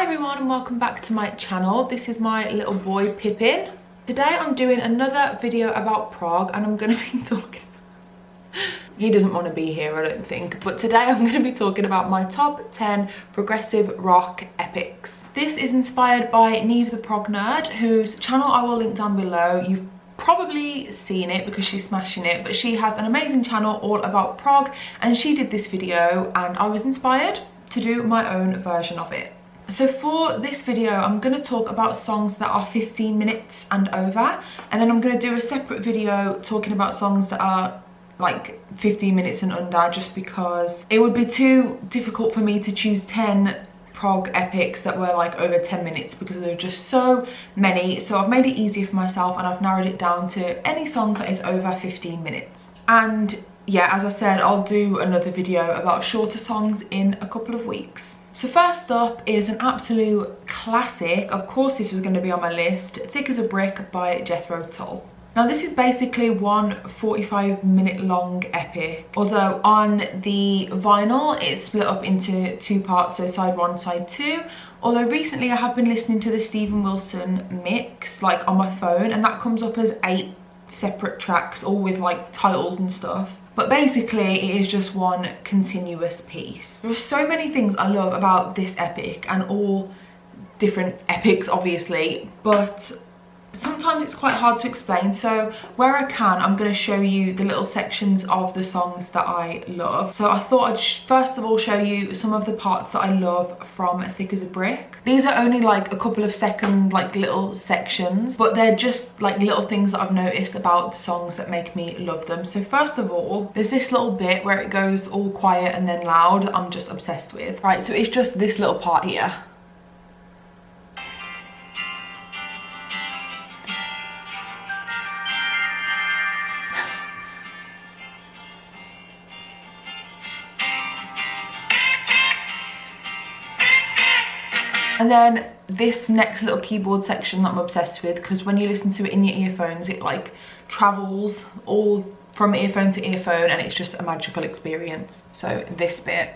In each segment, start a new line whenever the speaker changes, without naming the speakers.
everyone and welcome back to my channel. This is my little boy Pippin. Today I'm doing another video about prog and I'm going to be talking... He doesn't want to be here, I don't think, but today I'm going to be talking about my top 10 progressive rock epics. This is inspired by Neve the Prog Nerd, whose channel I will link down below. You've probably seen it because she's smashing it, but she has an amazing channel all about prog and she did this video and I was inspired to do my own version of it. So for this video I'm going to talk about songs that are 15 minutes and over, and then I'm going to do a separate video talking about songs that are like 15 minutes and under, just because it would be too difficult for me to choose 10 prog epics that were like over 10 minutes because there are just so many. So I've made it easier for myself and I've narrowed it down to any song that is over 15 minutes. And yeah, as I said, I'll do another video about shorter songs in a couple of weeks. So first up is an absolute classic. Of course this was going to be on my list, Thick as a Brick by Jethro Tull. Now this is basically one 45-minute long epic, although on the vinyl it's split up into two parts, so side one, side two. Although recently I have been listening to the Steven Wilson mix like on my phone, and that comes up as 8 separate tracks, all with like titles and stuff. But basically it is just one continuous piece. There are so many things I love about this epic, and all different epics obviously, but sometimes it's quite hard to explain. So where I can, I'm going to show you the little sections of the songs that I love. So I thought I'd first of all show you some of the parts that I love from Thick as a Brick. These are only like a couple of second like little sections, but they're just like little things that I've noticed about the songs that make me love them. So first of all, there's this little bit where it goes all quiet and then loud. I'm just obsessed with. Right, so it's just this little part here. And then this next little keyboard section that I'm obsessed with, because when you listen to it in your earphones, it like travels all from earphone to earphone and it's just a magical experience. So this bit.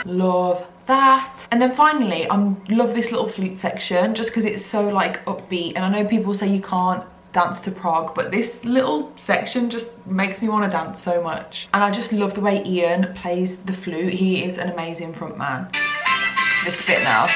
Love that. And then finally I love this little flute section just because it's so like upbeat, and I know people say you can't dance to prog, but this little section just makes me want to dance so much. And I just love the way Ian plays the flute. He is an amazing frontman. This bit now.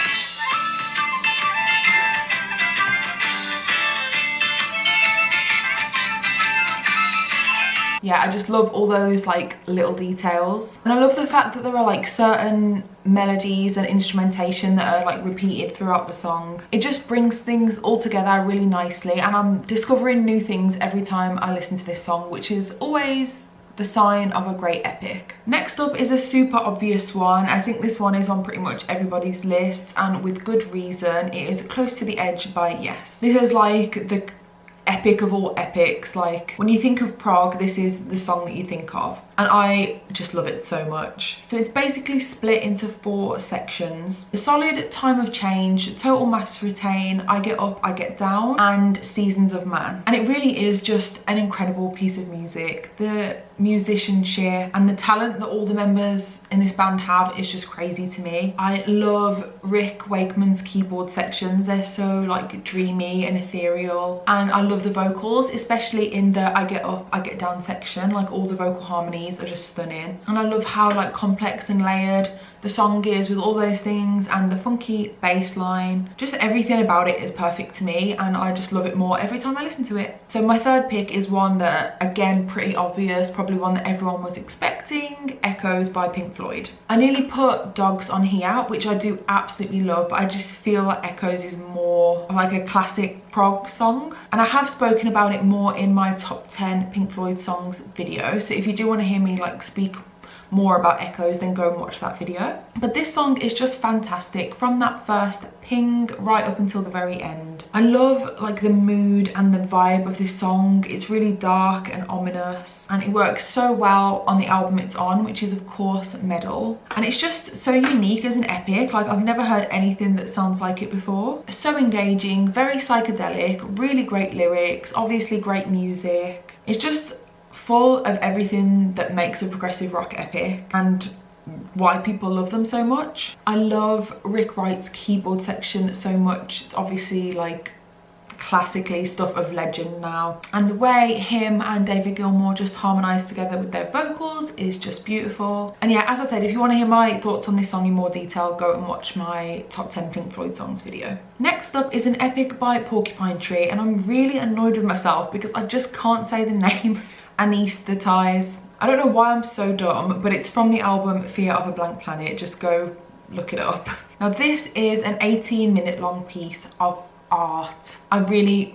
Yeah, I just love all those like little details, and I love the fact that there are like certain melodies and instrumentation that are like repeated throughout the song. It just brings things all together really nicely, and I'm discovering new things every time I listen to this song, which is always the sign of a great epic. Next up is a super obvious one. I think this one is on pretty much everybody's list, and with good reason. It is Close to the Edge by Yes. This is like the epic of all epics. Like when you think of prog, this is the song that you think of, and I just love it so much. So it's basically split into 4 sections: The Solid, Time of Change, Total Mass Retain, I Get Up, I Get Down, and Seasons of Man. And it really is just an incredible piece of music. The musicianship and the talent that all the members in this band have is just crazy to me. I love Rick Wakeman's keyboard sections. They're so like dreamy and ethereal, and I love the vocals, especially in the I Get Up, I Get Down section. Like all the vocal harmonies are just stunning, and I love how like complex and layered the song is with all those things, and the funky bass line. Just everything about it is perfect to me, and I just love it more every time I listen to it. So my third pick is one that, again, pretty obvious, probably one that everyone was expecting: Echoes by Pink Floyd. I nearly put Dogs on here, which I do absolutely love, but I just feel like Echoes is more like a classic prog song, and I have spoken about it more in my top 10 Pink Floyd songs video. So if you do want to hear me like speak more about echoes, then go and watch that video. But this song is just fantastic from that first ping right up until the very end. I love like the mood and the vibe of this song. It's really dark and ominous, and it works so well on the album it's on, which is of course Medal. And it's just so unique as an epic. Like, I've never heard anything that sounds like it before. So engaging, very psychedelic, really great lyrics, obviously great music. It's just full of everything that makes a progressive rock epic and why people love them so much. I love Rick Wright's keyboard section so much. It's obviously like classically stuff of legend now, and the way him and David Gilmour just harmonise together with their vocals is just beautiful. And yeah, as I said, if you want to hear my thoughts on this song in more detail, go and watch my top 10 Pink Floyd songs video. Next up is an epic by Porcupine Tree, and I'm really annoyed with myself because I just can't say the name. Anesthetize. I don't know why I'm so dumb, but it's from the album Fear of a Blank Planet. Just go look it up. Now this is an 18-minute long piece of art. I really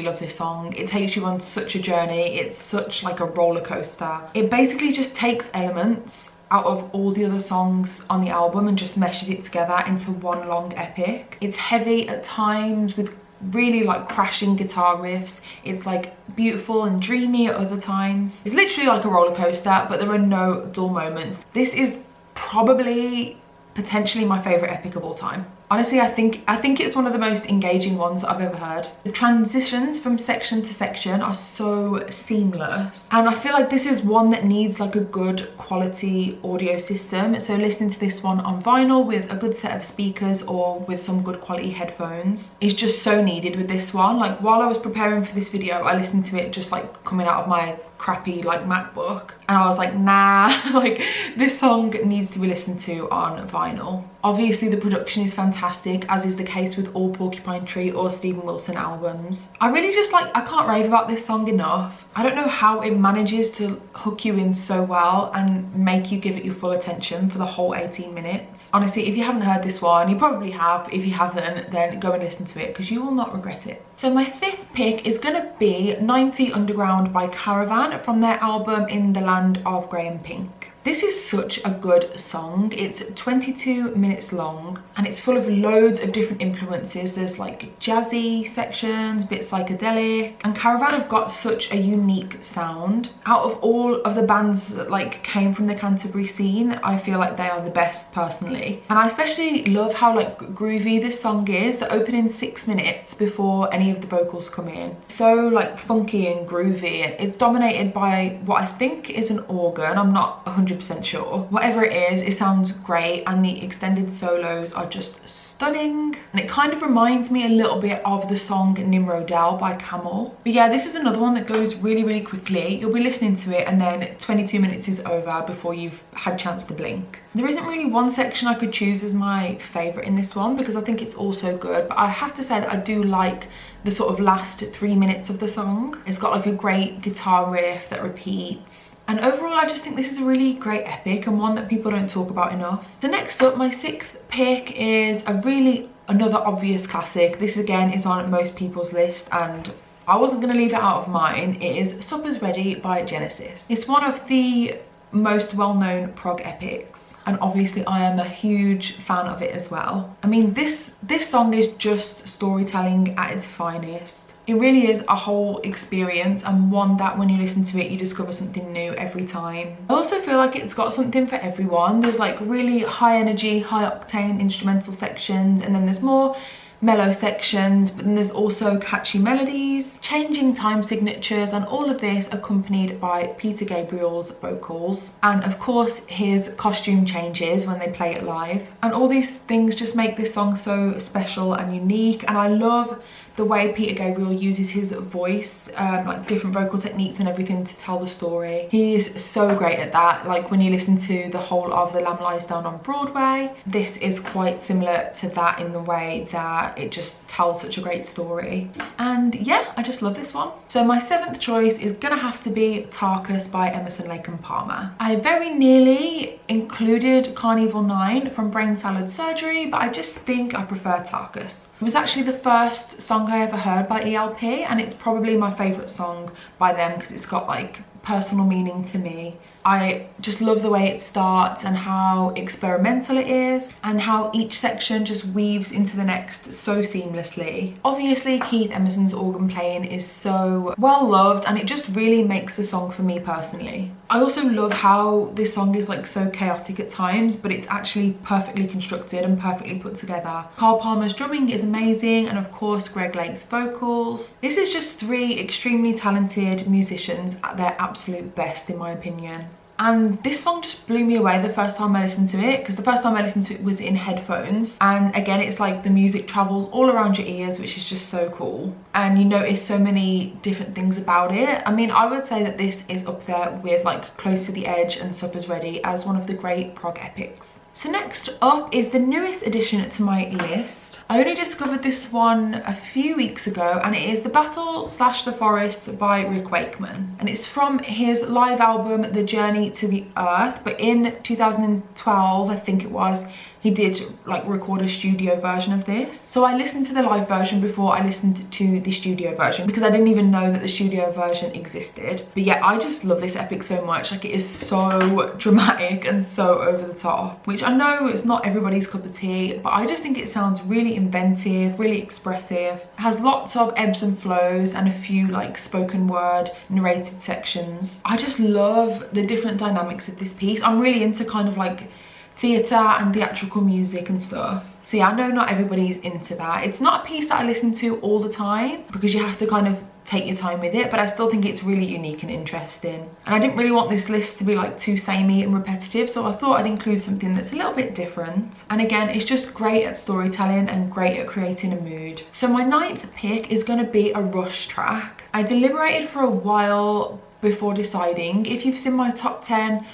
love this song. It takes you on such a journey. It's such like a roller coaster. It basically just takes elements out of all the other songs on the album and just meshes it together into one long epic. It's heavy at times with really like crashing guitar riffs. It's like beautiful and dreamy at other times. It's literally like a roller coaster, but there are no dull moments. This is probably potentially my favorite epic of all time. Honestly, I think it's one of the most engaging ones that I've ever heard. The transitions from section to section are so seamless, and I feel like this is one that needs like a good quality audio system. So listening to this one on vinyl with a good set of speakers or with some good quality headphones is just so needed with this one. Like, while I was preparing for this video, I listened to it just like coming out of my crappy like MacBook, and I was like, nah, like this song needs to be listened to on vinyl. Obviously the production is fantastic, as is the case with all Porcupine Tree or Steven Wilson albums. I really just like, I can't rave about this song enough. I don't know how it manages to hook you in so well and make you give it your full attention for the whole 18 minutes. Honestly, if you haven't heard this one, you probably have. If you haven't, then go and listen to it because you will not regret it. So my fifth pick is gonna be 9 Feet Underground by Caravan from their album In the Land of Grey and Pink. This is such a good song. It's 22 minutes long and it's full of loads of different influences. There's like jazzy sections, bit psychedelic, and Caravan have got such a unique sound. Out of all of the bands that like came from the Canterbury scene, I feel like they are the best personally. And I especially love how like groovy this song is. The opening 6 minutes before any of the vocals come in, so like funky and groovy, and it's dominated by what I think is an organ. I'm not 100% sure. Whatever it is, it sounds great, and the extended solos are just stunning. And it kind of reminds me a little bit of the song Nimrodel by Camel. But yeah, this is another one that goes really quickly. You'll be listening to it and then 22 minutes is over before you've had a chance to blink. There isn't really one section I could choose as my favorite in this one because I think it's all so good, but I have to say that I do like the sort of last 3 minutes of the song. It's got like a great guitar riff that repeats. And overall, I just think this is a really great epic and one that people don't talk about enough. So next up, my sixth pick is another obvious classic. This again is on most people's list and I wasn't going to leave it out of mine. It is Supper's Ready by Genesis. It's one of the most well-known prog epics, and obviously I am a huge fan of it as well. I mean, this song is just storytelling at its finest. It really is a whole experience, and one that when you listen to it you discover something new every time. I also feel like it's got something for everyone. There's like really high energy, high octane instrumental sections, and then there's more mellow sections, but then there's also catchy melodies, changing time signatures, and all of this accompanied by Peter Gabriel's vocals, and of course his costume changes when they play it live. And all these things just make this song so special and unique, and I love the way Peter Gabriel uses his voice, like different vocal techniques and everything to tell the story. He is so great at that. Like when you listen to the whole of The Lamb Lies Down on Broadway, this is quite similar to that in the way that it just tells such a great story. And yeah, I just love this one. So my seventh choice is gonna have to be Tarkus by Emerson, Lake and Palmer. I very nearly included Carnival 9 from Brain Salad Surgery, but I just think I prefer Tarkus. It was actually the first song I ever heard by ELP, and it's probably my favourite song by them because it's got like personal meaning to me. I just love the way it starts and how experimental it is and how each section just weaves into the next so seamlessly. Obviously Keith Emerson's organ playing is so well loved and it just really makes the song for me personally. I also love how this song is like so chaotic at times, but it's actually perfectly constructed and perfectly put together. Carl Palmer's drumming is amazing, and of course Greg Lake's vocals. This is just three extremely talented musicians at their absolute best in my opinion. And this song just blew me away the first time I listened to it, because the first time I listened to it was in headphones, and again it's like the music travels all around your ears, which is just so cool, and you notice so many different things about it. I mean, I would say that this is up there with like Close to the Edge and Supper's Ready as one of the great prog epics. So next up is the newest addition to my list. I only discovered this one a few weeks ago, and it is The Battle / the Forest by Rick Wakeman, and it's from his live album The Journey to the Earth. But in 2012 I think it was, he did like record a studio version of this. So I listened to the live version before I listened to the studio version, because I didn't even know that the studio version existed. But yeah, I just love this epic so much. Like, it is so dramatic and so over the top, which I know it's not everybody's cup of tea, but I just think it sounds really inventive, really expressive. It has lots of ebbs and flows and a few like spoken word narrated sections. I just love the different dynamics of this piece. I'm really into kind of like theatre and theatrical music and stuff. So yeah, I know not everybody's into that. It's not a piece that I listen to all the time, because you have to kind of take your time with it, but I still think it's really unique and interesting. And I didn't really want this list to be like too samey and repetitive, so I thought I'd include something that's a little bit different. And again, it's just great at storytelling and great at creating a mood. So my 9th pick is going to be a Rush track. I deliberated for a while before deciding. If you've seen my top 10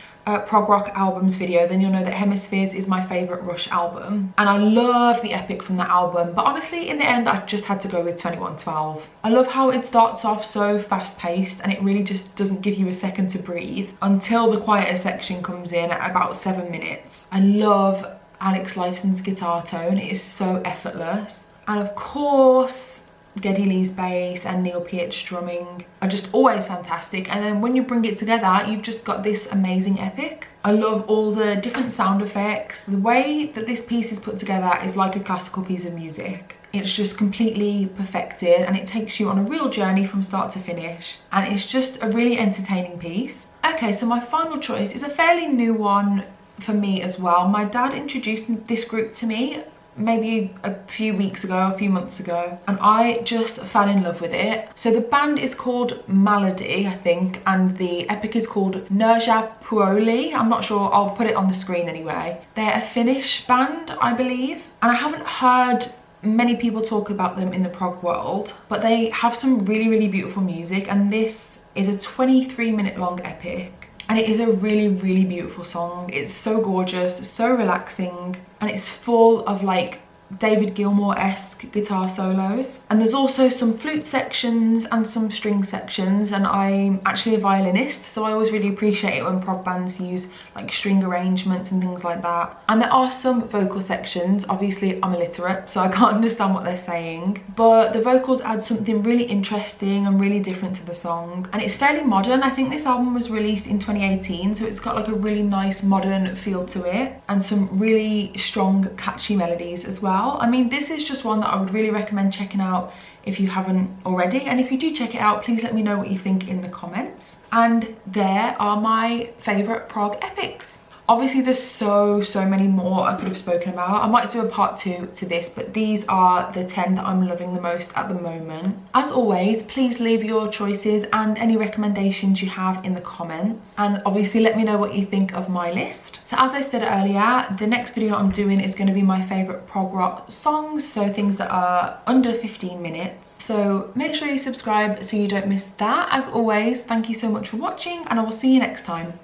prog rock albums video, then you'll know that Hemispheres is my favourite Rush album, and I love the epic from that album, but honestly in the end I just had to go with 2112. I love how it starts off so fast paced, and it really just doesn't give you a second to breathe until the quieter section comes in at about 7 minutes. I love Alex Lifeson's guitar tone, it is so effortless, and of course Geddy Lee's bass and Neil Peart's drumming are just always fantastic, and then when you bring it together you've just got this amazing epic. I love all the different sound effects. The way that this piece is put together is like a classical piece of music. It's just completely perfected, and it takes you on a real journey from start to finish, and it's just a really entertaining piece. Okay, so my final choice is a fairly new one for me as well. My dad introduced this group to me maybe a few weeks ago, a few months ago, and I just fell in love with it. So the band is called Malady, I think, and the epic is called Nerja Puroli. I'm not sure, I'll put it on the screen anyway. They're a Finnish band, I believe, and I haven't heard many people talk about them in the prog world, but they have some really beautiful music, and this is a 23-minute long epic. And it is a really beautiful song. It's so gorgeous, so relaxing, and it's full of like David Gilmour-esque guitar solos. And there's also some flute sections and some string sections, and I'm actually a violinist, so I always really appreciate it when prog bands use like string arrangements and things like that. And there are some vocal sections. Obviously I'm illiterate, so I can't understand what they're saying, but the vocals add something really interesting and really different to the song. And it's fairly modern. I think this album was released in 2018, so it's got like a really nice modern feel to it, and some really strong catchy melodies as well. I mean, this is just one that I would really recommend checking out if you haven't already, and if you do check it out, please let me know what you think in the comments. And there are my favourite prog epics. Obviously there's so many more I could have spoken about. I might do a part 2 to this, but these are the 10 that I'm loving the most at the moment. As always, please leave your choices and any recommendations you have in the comments, and obviously let me know what you think of my list. So as I said earlier, the next video I'm doing is going to be my favourite prog rock songs, so things that are under 15 minutes. So make sure you subscribe so you don't miss that. As always, thank you so much for watching, and I will see you next time.